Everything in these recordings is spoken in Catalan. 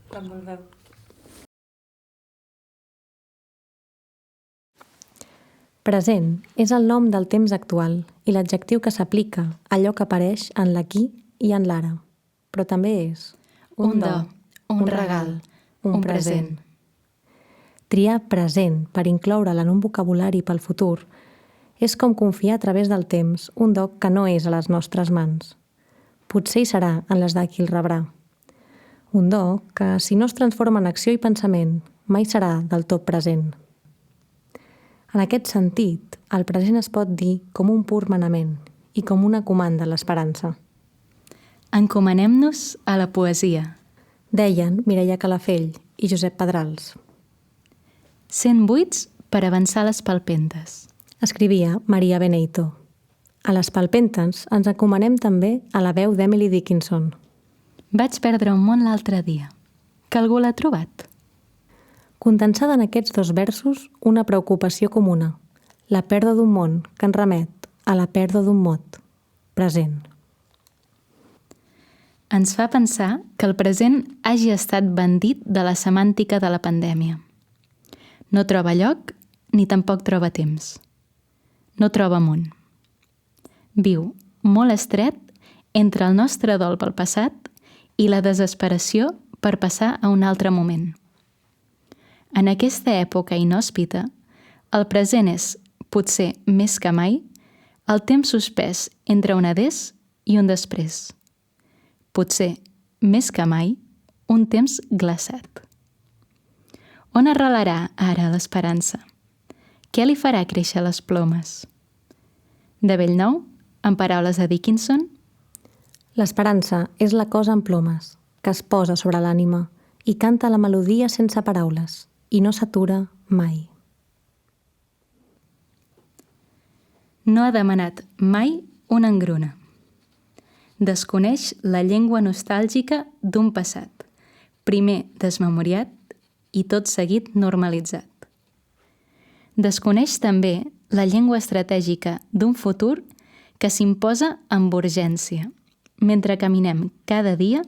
Quan vulgueu. Present és el nom del temps actual i l'adjectiu que s'aplica a allò que apareix en l'aquí i en l'ara. Però també és un do, un regal, un present. Triar present per incloure'l en un vocabulari pel futur és com confiar a través del temps un do que no és a les nostres mans. Potser hi serà en les de qui el rebrà. Un do que, si no es transforma en acció i pensament, mai serà del tot present. En aquest sentit, el present es pot dir com un pur manament i com una comanda a l'esperança. Encomanem-nos a la poesia. Deien Mireia Calafell i Josep Pedrals. 100 buits per avançar les palpentes. Escrivia Maria Beneito. A les palpentes ens encomanem també a la veu d'Emily Dickinson. Vaig perdre un món l'altre dia. Que algú l'ha trobat? Condensada en aquests dos versos, una preocupació comuna, la pèrdua d'un món que ens remet a la pèrdua d'un mot, present. Ens fa pensar que el present hagi estat bandit de la semàntica de la pandèmia. No troba lloc ni tampoc troba temps. No troba món. Viu molt estret entre el nostre dol pel passat i la desesperació per passar a un altre moment. En aquesta època inhòspita, el present és, potser més que mai, el temps suspès entre un adés i un després. Potser, més que mai, un temps glaçat. On arrelarà ara l'esperança? Què li farà créixer les plomes? De bell nou, en paraules de Dickinson, l'esperança és la cosa en plomes, que es posa sobre l'ànima i canta la melodia sense paraules, i no s'atura mai. No ha demanat mai una engruna. Desconeix la llengua nostàlgica d'un passat, primer desmemoriat i tot seguit normalitzat. Desconeix també la llengua estratègica d'un futur que s'imposa amb urgència, mentre caminem cada dia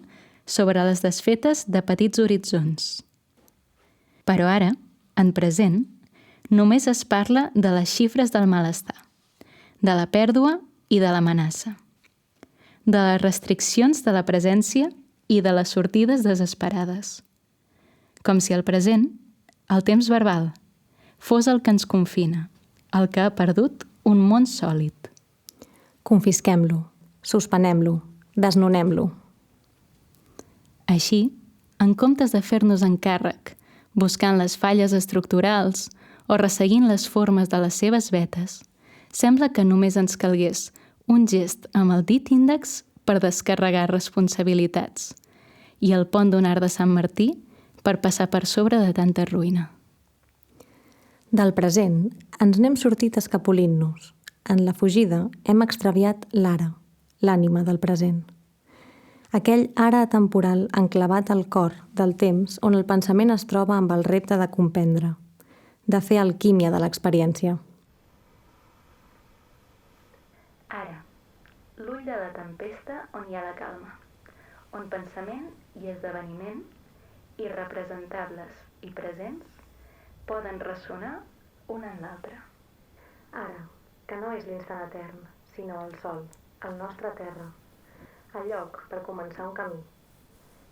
sobre les desfetes de petits horitzons. Però ara, en present, només es parla de les xifres del malestar, de la pèrdua i de l'amenaça, de les restriccions de la presència i de les sortides desesperades. Com si el present, el temps verbal, fos el que ens confina, el que ha perdut un món sòlid. Confisquem-lo, suspenem-lo, desnonem-lo. Així, en comptes de fer-nos encàrrec, buscant les falles estructurals o resseguint les formes de les seves vetes, sembla que només ens calgués un gest amb el dit índex per descarregar responsabilitats i el pont d'un arc de Sant Martí per passar per sobre de tanta ruïna. Del present ens n'hem sortit escapolint-nos. En la fugida hem extraviat l'ara, l'ànima del present. Aquell ara atemporal enclavat al cor del temps on el pensament es troba amb el repte de comprendre, de fer alquímia de l'experiència. Ara, l'ull de la tempesta on hi ha la calma, on pensament i esdeveniment, irrepresentables i presents, poden ressonar un en l'altre. Ara, que no és l'instant etern, sinó el sol, el nostre terra, el lloc per començar un camí.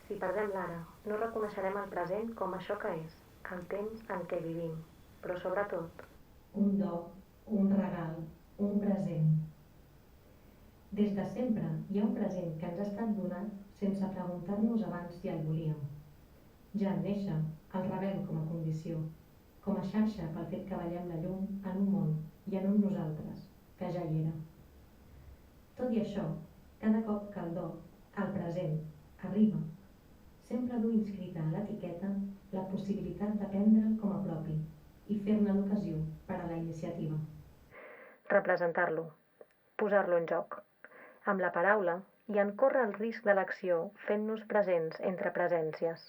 Si perdem l'ara, no reconeixerem el present com això que és, el temps en què vivim, però sobretot un do, un regal, un present. Des de sempre hi ha un present que ens ha estat donat sense preguntar-nos abans si el volíem. Ja en néixer, el rebem com a condició, com a xarxa pel fet que veiem la llum en un món i en un nosaltres, que ja hi era. Tot i això, cada cop que el do, el present, arriba, sempre du inscrita a l'etiqueta la possibilitat de prendre'l com a propi i fer-ne l'ocasió per a la iniciativa. Representar-lo, posar-lo en joc, amb la paraula i en córrer el risc de l'acció fent-nos presents entre presències.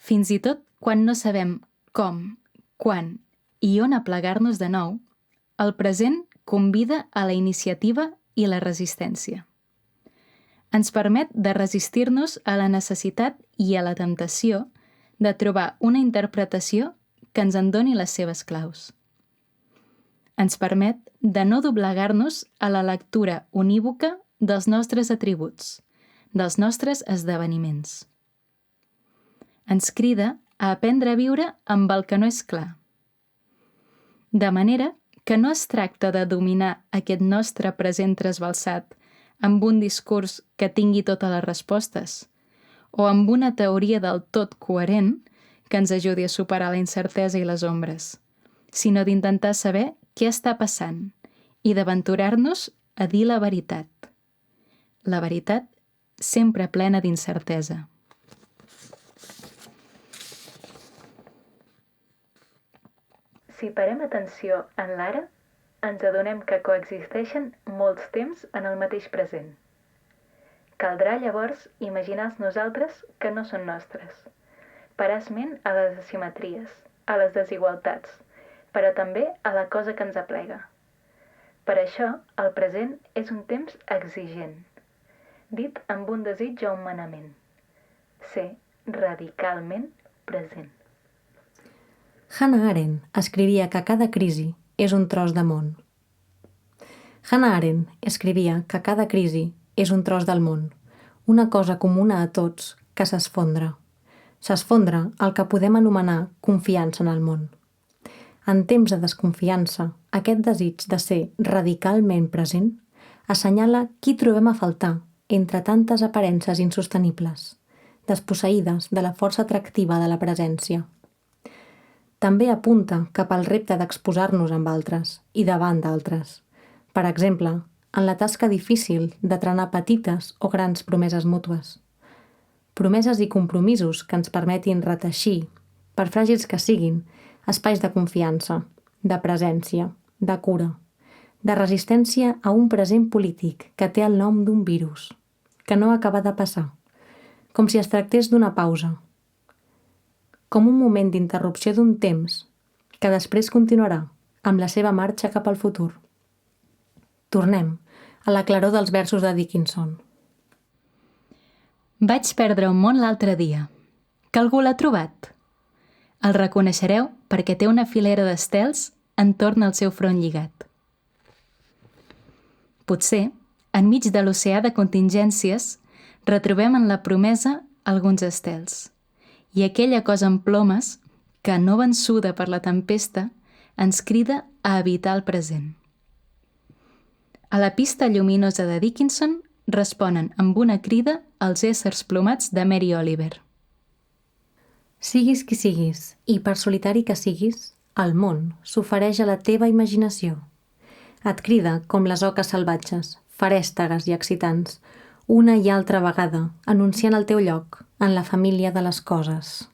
Fins i tot quan no sabem com, quan i on aplegar-nos de nou, el present convida a la iniciativa i la resistència. ens permet de resistir-nos a la necessitat i a la temptació de trobar una interpretació que ens en doni les seves claus. Ens permet de no doblegar-nos a la lectura unívoca dels nostres atributs, dels nostres esdeveniments. Ens crida a aprendre a viure amb el que no és clar. De manera que no es tracta de dominar aquest nostre present trasbalsat amb un discurs que tingui totes les respostes o amb una teoria del tot coherent que ens ajudi a superar la incertesa i les ombres, sinó d'intentar saber què està passant i d'aventurar-nos a dir la veritat. La veritat sempre plena d'incertesa. Si parem atenció en l'ara, ens adonem que coexisteixen molts temps en el mateix present. Caldrà llavors imaginar els nosaltres que no són nostres, parar esment a les asimetries, a les desigualtats, però també a la cosa que ens aplega. Per això, el present és un temps exigent, dit amb un desig o un manament: ser radicalment present. Hannah Arendt escrivia que cada crisi és un tros de món. Hannah Arendt escrivia que cada crisi és un tros del món, una cosa comuna a tots que s'esfondra. S'esfondra el que podem anomenar confiança en el món. En temps de desconfiança, aquest desig de ser radicalment present assenyala qui trobem a faltar entre tantes aparences insostenibles, desposseïdes de la força atractiva de la presència. També apunta cap al repte d'exposar-nos amb altres i davant d'altres. Per exemple, en la tasca difícil de trenar petites o grans promeses mútues. Promeses i compromisos que ens permetin reteixir, per fràgils que siguin, espais de confiança, de presència, de cura, de resistència a un present polític que té el nom d'un virus, que no acaba de passar, com si es tractés d'una pausa, com un moment d'interrupció d'un temps que després continuarà amb la seva marxa cap al futur. Tornem a la claror dels versos de Dickinson. Vaig perdre un món l'altre dia, que algú l'ha trobat. El reconeixereu perquè té una filera d'estels entorn al seu front lligat. Potser, enmig de l'oceà de contingències, retrobem en la promesa alguns estels. I aquella cosa en plomes, que no vençuda per la tempesta, ens crida a evitar el present. A la pista lluminosa de Dickinson responen amb una crida els éssers plomats de Mary Oliver. Siguis qui siguis, i per solitari que siguis, el món s'ofereix a la teva imaginació. Et crida com les oques salvatges, ferèstegues i excitants, una i altra vegada, anunciant el teu lloc en la família de les coses.